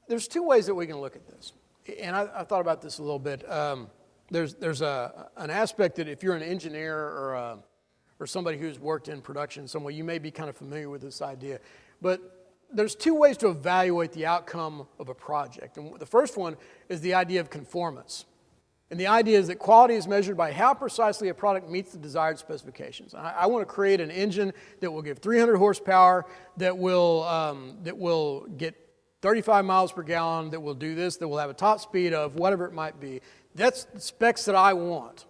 there's two ways that we can look at this. And I thought about this a little bit. There's an aspect that if you're an engineer or somebody who's worked in production somewhere, you may be kind of familiar with this idea. But there's two ways to evaluate the outcome of a project. And the first one is the idea of conformance. And the idea is that quality is measured by how precisely a product meets the desired specifications. I want to create an engine that will give 300 horsepower, that will get 35 miles per gallon, that will do this, that will have a top speed of whatever it might be. That's the specs that I want.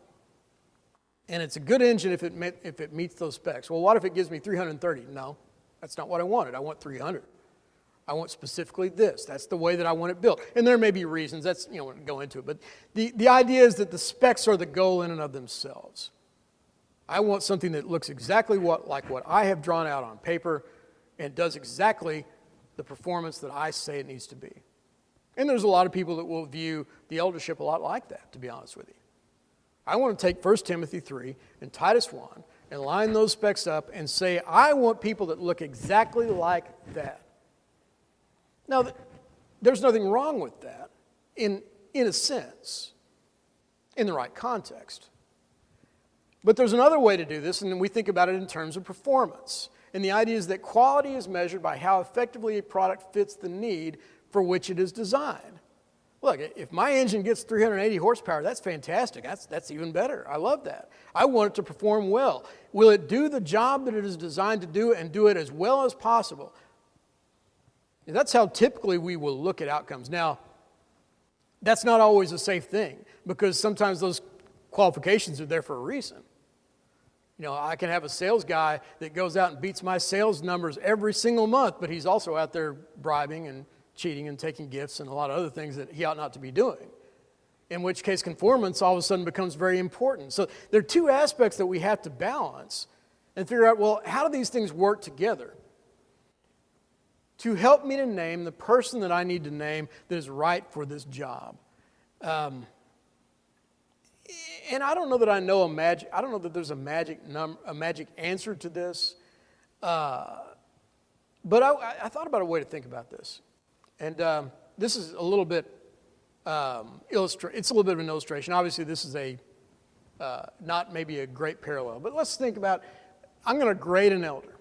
And it's a good engine if it meets those specs. Well, what if it gives me 330? No, that's not what I wanted. I want 300. I want specifically this. That's the way that I want it built. And there may be reasons. That's, I won't go into it. But the idea is that the specs are the goal in and of themselves. I want something that looks exactly like what I have drawn out on paper and does exactly the performance that I say it needs to be. And there's a lot of people that will view the eldership a lot like that, to be honest with you. I want to take 1 Timothy 3 and Titus 1 and line those specs up and say, I want people that look exactly like that. Now, there's nothing wrong with that in a sense, in the right context. But there's another way to do this, and we think about it in terms of performance. And the idea is that quality is measured by how effectively a product fits the need for which it is designed. Look, if my engine gets 380 horsepower, that's fantastic. That's even better. I love that. I want it to perform well. Will it do the job that it is designed to do and do it as well as possible? And that's how typically we will look at outcomes. Now, that's not always a safe thing because sometimes those qualifications are there for a reason. I can have a sales guy that goes out and beats my sales numbers every single month, but he's also out there bribing and cheating and taking gifts and a lot of other things that he ought not to be doing. In which case, conformance all of a sudden becomes very important. So there are two aspects that we have to balance and figure out, well, how do these things work together to help me to name the person that I need to name that is right for this job? And I don't know that I know I don't know that there's a magic answer to this. But I thought about a way to think about this. And this is a little bit it's a little bit of an illustration. Obviously, this is not maybe a great parallel. But let's think about, I'm going to grade an elder.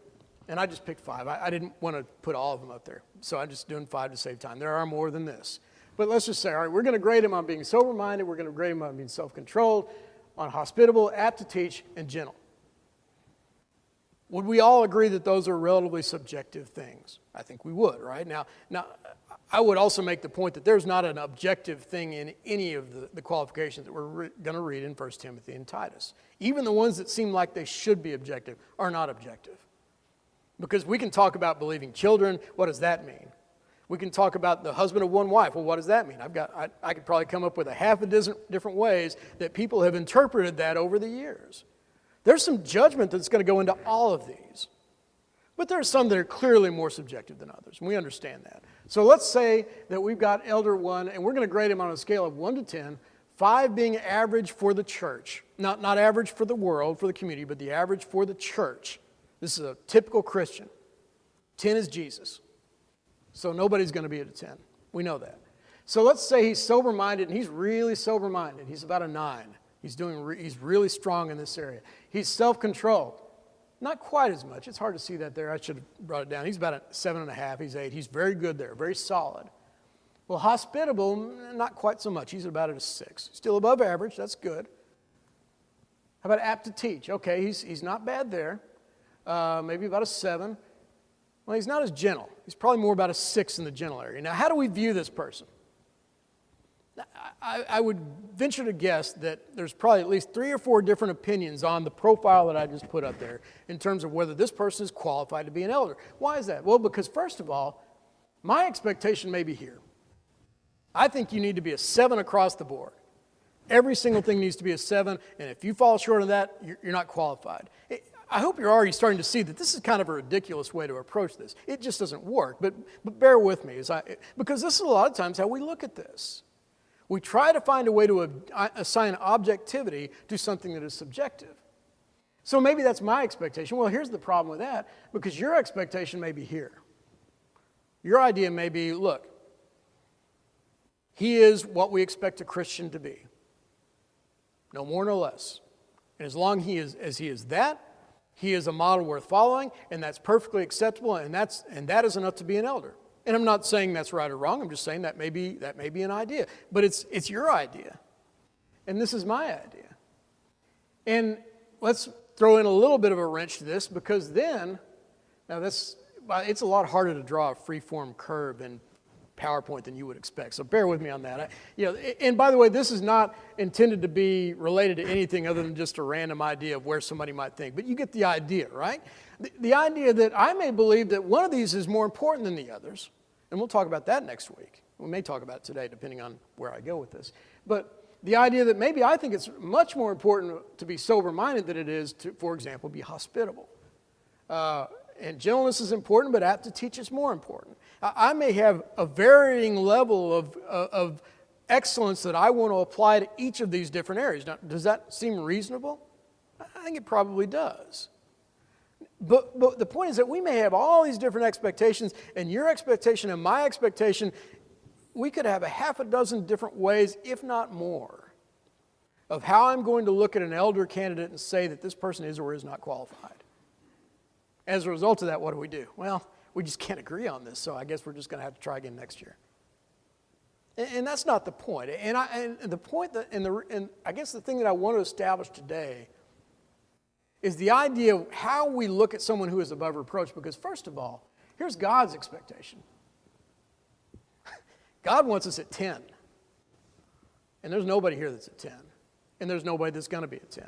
And I just picked 5. I didn't want to put all of them up there. So I'm just doing 5 to save time. There are more than this. But let's just say, all right, we're going to grade him on being sober-minded. We're going to grade him on being self-controlled, on hospitable, apt to teach, and gentle. Would we all agree that those are relatively subjective things? I think we would, right? Now, I would also make the point that there's not an objective thing in any of the qualifications that we're going to read in 1 Timothy and Titus. Even the ones that seem like they should be objective are not objective. Because we can talk about believing children. What does that mean? We can talk about the husband of one wife. Well, what does that mean? I could probably come up with a half a dozen different ways that people have interpreted that over the years. There's some judgment that's going to go into all of these. But there are some that are clearly more subjective than others, and we understand that. So let's say that we've got Elder 1, and we're going to grade him on a scale of 1 to 10, 5 being average for the church. Not average for the world, for the community, but the average for the church. This is a typical Christian. 10 is Jesus. So nobody's going to be at a 10. We know that. So let's say he's sober-minded, and he's really sober-minded. He's about a 9. He's really strong in this area. He's self-controlled. Not quite as much. It's hard to see that there. I should have brought it down. He's about a 7.5. He's 8. He's very good there, very solid. Well, hospitable, not quite so much. He's about at a 6. Still above average. That's good. How about apt to teach? Okay, he's not bad there. Maybe about a 7. Well, he's not as gentle. He's probably more about a 6 in the gentle area. Now, how do we view this person? I would venture to guess that there's probably at least 3 or 4 different opinions on the profile that I just put up there in terms of whether this person is qualified to be an elder. Why is that? Well, because first of all, my expectation may be here. I think you need to be a 7 across the board. Every single thing needs to be a 7, and if you fall short of that, you're not qualified. I hope you're already starting to see that this is kind of a ridiculous way to approach this. It just doesn't work, but bear with me because this is a lot of times how we look at this. We try to find a way to assign objectivity to something that is subjective. So maybe that's my expectation. Well, here's the problem with that, because your expectation may be here. Your idea may be, look, He is what we expect a Christian to be. No more, no less. And as long as he is that, he is a model worth following, and that's perfectly acceptable, and that is enough to be an elder. And I'm not saying that's right or wrong. I'm just saying that may be an idea. But it's your idea. And this is my idea. And let's throw in a little bit of a wrench to this, because it's a lot harder to draw a free-form curve in PowerPoint than you would expect. So bear with me on that. And by the way, this is not intended to be related to anything other than just a random idea of where somebody might think. But you get the idea, right? The idea that I may believe that one of these is more important than the others. And we'll talk about that next week. We may talk about it today, depending on where I go with this. But the idea that maybe I think it's much more important to be sober-minded than it is to, for example, be hospitable. And gentleness is important, but apt to teach is more important. I may have a varying level of excellence that I want to apply to each of these different areas. Now, does that seem reasonable? I think it probably does. But the point is that we may have all these different expectations, and your expectation and my expectation, we could have a half a dozen different ways, if not more, of how I'm going to look at an elder candidate and say that this person is or is not qualified. As a result of that, what do? Well, we just can't agree on this, so I guess we're just going to have to try again next year. And that's not the point. And the point that, and I guess the thing that I want to establish today is the idea of how we look at someone who is above reproach. Because first of all, here's God's expectation. God wants us at 10. And there's nobody here that's at 10. And there's nobody that's going to be at 10.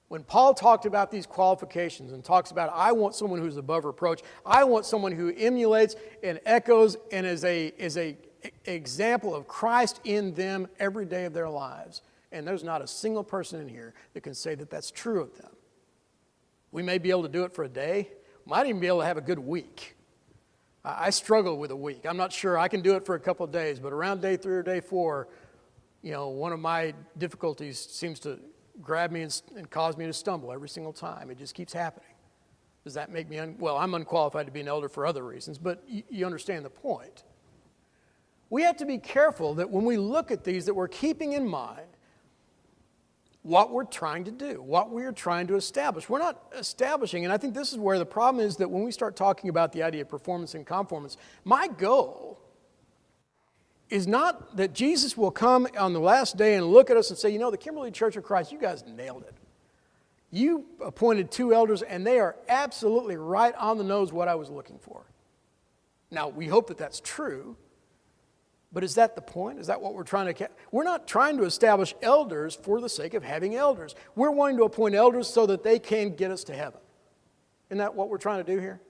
When Paul talked about these qualifications and talks about, I want someone who's above reproach, I want someone who emulates and echoes and is a example of Christ in them every day of their lives. And there's not a single person in here that can say that that's true of them. We may be able to do it for a day, might even be able to have a good week. I struggle with a week. I'm not sure. I can do it for a couple of days, but around day 3 or day 4, one of my difficulties seems to grab me and cause me to stumble every single time. It just keeps happening. Does that make me well, I'm unqualified to be an elder for other reasons, but you understand the point. We have to be careful that when we look at these, that we're keeping in mind what we're trying to do, what we're trying to establish. We're not establishing, and I think this is where the problem is, that when we start talking about the idea of performance and conformance, my goal is not that Jesus will come on the last day and look at us and say, the Kimberly Church of Christ, you guys nailed it. You appointed 2 elders, and they are absolutely right on the nose what I was looking for. Now, we hope that that's true, but is that the point? Is that what we're trying to... We're not trying to establish elders for the sake of having elders. We're wanting to appoint elders so that they can get us to heaven. Isn't that what we're trying to do here?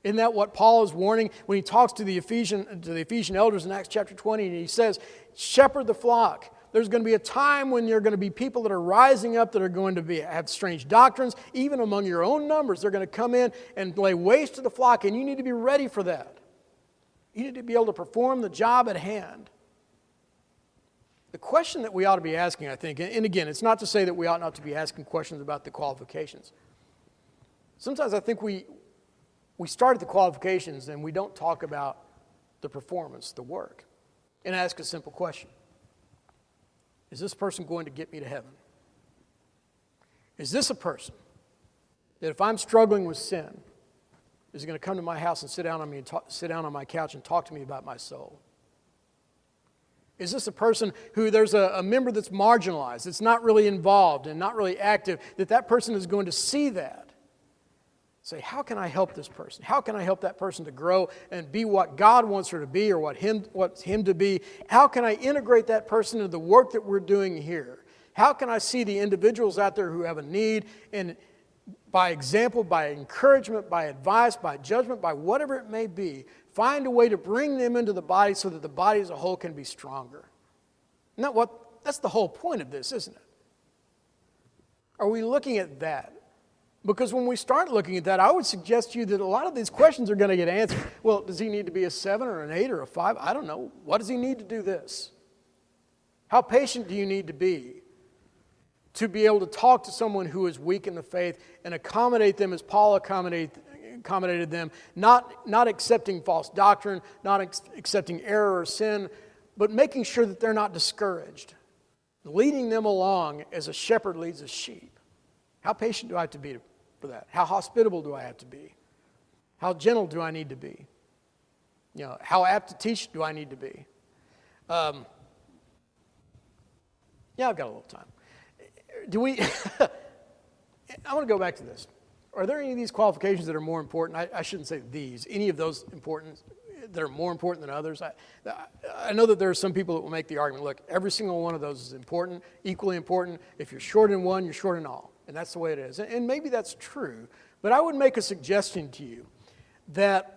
Isn't that what Paul is warning when he talks to the Ephesian elders in Acts chapter 20, and he says, shepherd the flock. There's going to be a time when there are going to be people that are rising up that are going to have strange doctrines. Even among your own numbers, they're going to come in and lay waste to the flock, and you need to be ready for that. You need to be able to perform the job at hand. The question that we ought to be asking, I think, and again, it's not to say that we ought not to be asking questions about the qualifications. Sometimes I think we start at the qualifications and we don't talk about the performance, the work, and ask a simple question. Is this person going to get me to heaven? Is this a person that if I'm struggling with sin, is going to come to my house and sit down on my couch and talk to me about my soul? Is this a person who there's a member that's marginalized, that's not really involved and not really active, that person is going to see that? Say, how can I help this person? How can I help that person to grow and be what God wants her to be or what's him to be? How can I integrate that person into the work that we're doing here? How can I see the individuals out there who have a need, and by example, by encouragement, by advice, by judgment, by whatever it may be, find a way to bring them into the body so that the body as a whole can be stronger? That's the whole point of this, isn't it? Are we looking at that? Because when we start looking at that, I would suggest to you that a lot of these questions are going to get answered. Well, does he need to be a 7 or an 8 or a 5? I don't know. What does he need to do this? How patient do you need to be able to talk to someone who is weak in the faith and accommodate them as Paul accommodated accommodated them, not accepting false doctrine, not accepting error or sin, but making sure that they're not discouraged, leading them along as a shepherd leads a sheep. How patient do I have to be for that? How hospitable do I have to be? How gentle do I need to be? How apt to teach do I need to be? I've got a little time. I want to go back to this. Are there any of these qualifications that are more important? I shouldn't say these. Any of those important that are more important than others? I know that there are some people that will make the argument, look, every single one of those is important, equally important. If you're short in one, you're short in all. And that's the way it is. And maybe that's true. But I would make a suggestion to you that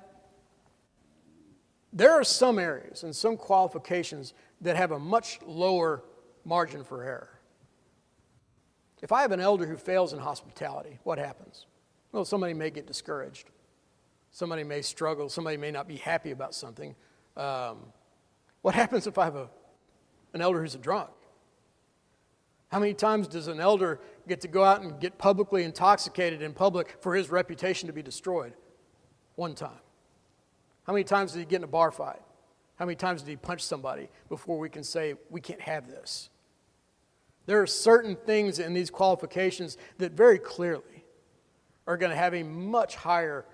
there are some areas and some qualifications that have a much lower margin for error. If I have an elder who fails in hospitality, what happens? Well, somebody may get discouraged. Somebody may struggle. Somebody may not be happy about something. What happens if I have an elder who's a drunk? How many times does an elder get to go out and get publicly intoxicated in public for his reputation to be destroyed? One time. How many times did he get in a bar fight? How many times did he punch somebody before we can say, we can't have this? There are certain things in these qualifications that very clearly are going to have a much higher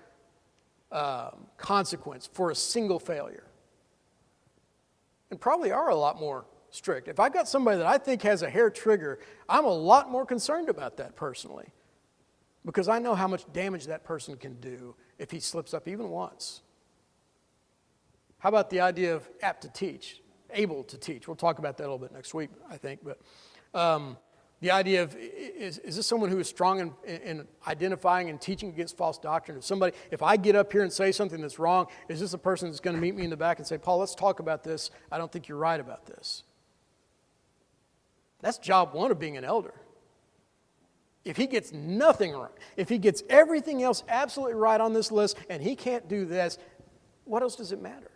consequence for a single failure. And probably are a lot more strict. If I've got somebody that I think has a hair trigger, I'm a lot more concerned about that personally, because I know how much damage that person can do if he slips up even once. How about the idea of apt to teach, able to teach? We'll talk about that a little bit next week, I think. But the idea of, is this someone who is strong in identifying and teaching against false doctrine? If I get up here and say something that's wrong, is this a person that's going to meet me in the back and say, Paul, let's talk about this. I don't think you're right about this. That's job one of being an elder. If he gets nothing right, if he gets everything else absolutely right on this list and he can't do this, what else does it matter?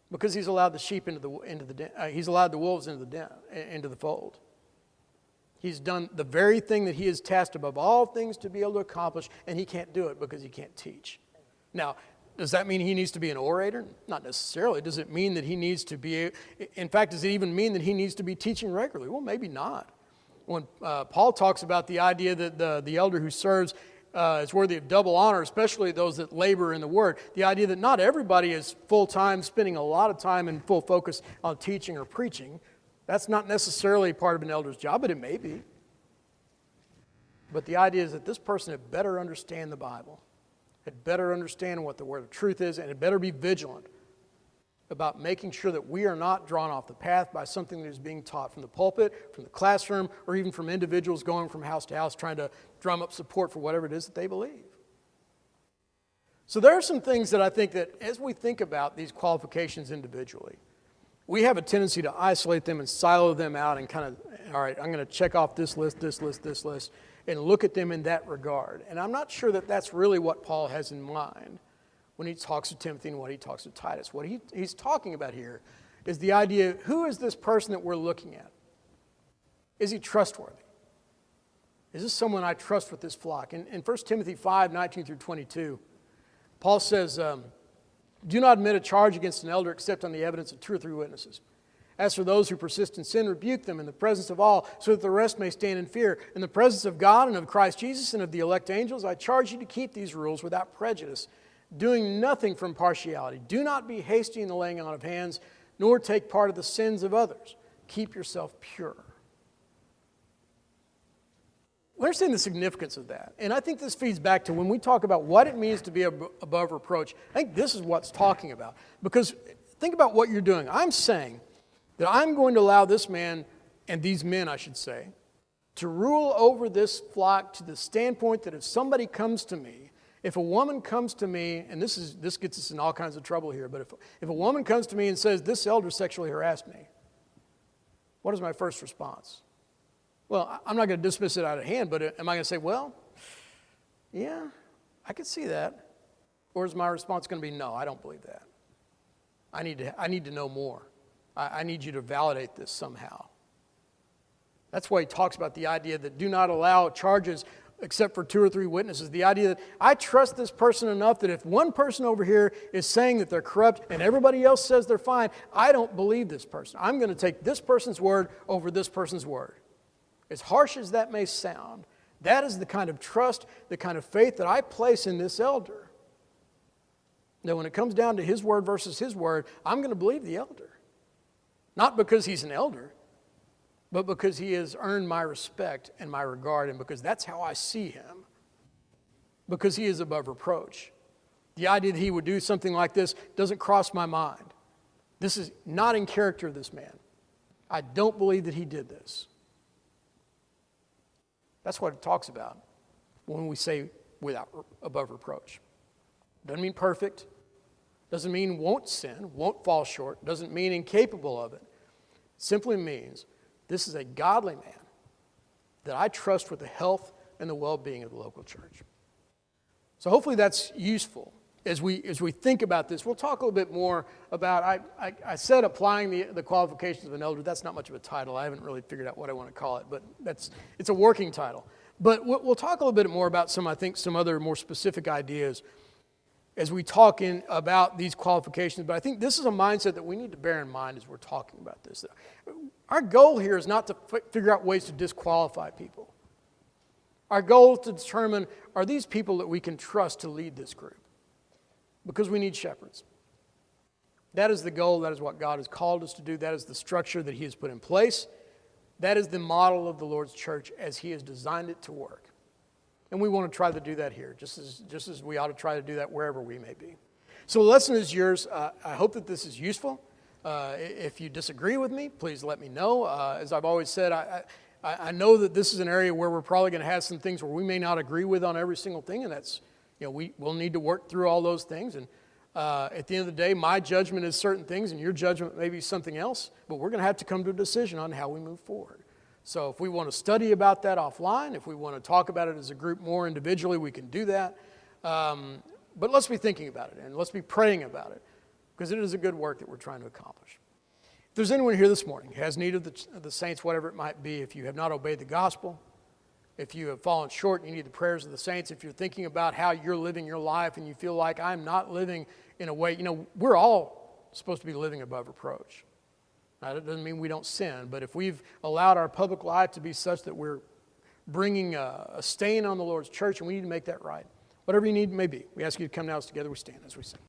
Because he's allowed the sheep into the den. He's allowed the wolves into the den, into the fold. He's done the very thing that he is tasked above all things to be able to accomplish, and he can't do it because he can't teach. Now, does that mean he needs to be an orator? Not necessarily. Does it mean that he needs to be, in fact, does it even mean that he needs to be teaching regularly? Well, maybe not. When Paul talks about the idea that the elder who serves is worthy of double honor, especially those that labor in the word, the idea that not everybody is full-time, spending a lot of time and full focus on teaching or preaching. That's not necessarily part of an elder's job, but it may be. But the idea is that this person had better understand the Bible, had better understand what the word of truth is, and had better be vigilant about making sure that we are not drawn off the path by something that is being taught from the pulpit, from the classroom, or even from individuals going from house to house trying to drum up support for whatever it is that they believe. So there are some things that I think that as we think about these qualifications individually, we have a tendency to isolate them and silo them out and kind of, all right, I'm going to check off this list, and look at them in that regard. And I'm not sure that that's really what Paul has in mind when he talks to Timothy and when he talks to Titus. What he's talking about here is the idea, who is this person that we're looking at? Is he trustworthy? Is this someone I trust with this flock? In 1 Timothy 5, 19 through 22, Paul says, do not admit a charge against an elder except on the evidence of 2 or 3 witnesses. As for those who persist in sin, rebuke them in the presence of all, so that the rest may stand in fear. In the presence of God and of Christ Jesus and of the elect angels, I charge you to keep these rules without prejudice, doing nothing from partiality. Do not be hasty in the laying on of hands, nor take part of the sins of others. Keep yourself pure. We understand the significance of that. And I think this feeds back to when we talk about what it means to be above reproach. I think this is what's talking about. Because think about what you're doing. I'm saying that I'm going to allow this man, and these men, I should say, to rule over this flock to the standpoint that if somebody comes to me, if a woman comes to me, and this gets us in all kinds of trouble here, but if a woman comes to me and says, this elder sexually harassed me, what is my first response? Well, I'm not going to dismiss it out of hand, but am I going to say, well, yeah, I could see that? Or is my response going to be, no, I don't believe that. I need to know more. I need you to validate this somehow. That's why he talks about the idea that do not allow charges except for 2 or 3 witnesses. The idea that I trust this person enough that if one person over here is saying that they're corrupt and everybody else says they're fine, I don't believe this person. I'm going to take this person's word over this person's word. As harsh as that may sound, that is the kind of trust, the kind of faith that I place in this elder. Now, when it comes down to his word versus his word, I'm going to believe the elder. Not because he's an elder, but because he has earned my respect and my regard, and because that's how I see him. Because he is above reproach. The idea that he would do something like this doesn't cross my mind. This is not in character of this man. I don't believe that he did this. That's what it talks about when we say above reproach. Doesn't mean perfect. Doesn't mean won't sin, won't fall short. Doesn't mean incapable of it. Simply means this is a godly man that I trust with the health and the well-being of the local church. So hopefully that's useful as we think about this. We'll talk a little bit more about, I said applying the qualifications of an elder. That's not much of a title. I haven't really figured out what I want to call it, but it's a working title. But we'll talk a little bit more about some other more specific ideas as we talk about these qualifications. But I think this is a mindset that we need to bear in mind as we're talking about this. Our goal here is not to figure out ways to disqualify people. Our goal is to determine, are these people that we can trust to lead this group? Because we need shepherds. That is the goal. That is what God has called us to do. That is the structure that he has put in place. That is the model of the Lord's church as he has designed it to work. And we want to try to do that here, just as we ought to try to do that wherever we may be. So the lesson is yours. I hope that this is useful. If you disagree with me, please let me know. As I've always said, I know that this is an area where we're probably going to have some things where we may not agree with on every single thing, and that's, we'll need to work through all those things. And at the end of the day, my judgment is certain things, and your judgment may be something else, but we're going to have to come to a decision on how we move forward. So if we want to study about that offline, if we want to talk about it as a group more individually, we can do that. But let's be thinking about it, and let's be praying about it, because it is a good work that we're trying to accomplish. If there's anyone here this morning who has need of the saints, whatever it might be, if you have not obeyed the gospel, if you have fallen short and you need the prayers of the saints, if you're thinking about how you're living your life and you feel like I'm not living in a way, we're all supposed to be living above reproach. Now, that doesn't mean we don't sin, but if we've allowed our public life to be such that we're bringing a stain on the Lord's church, and we need to make that right. Whatever you need may be. We ask you to come now as together we stand as we sing.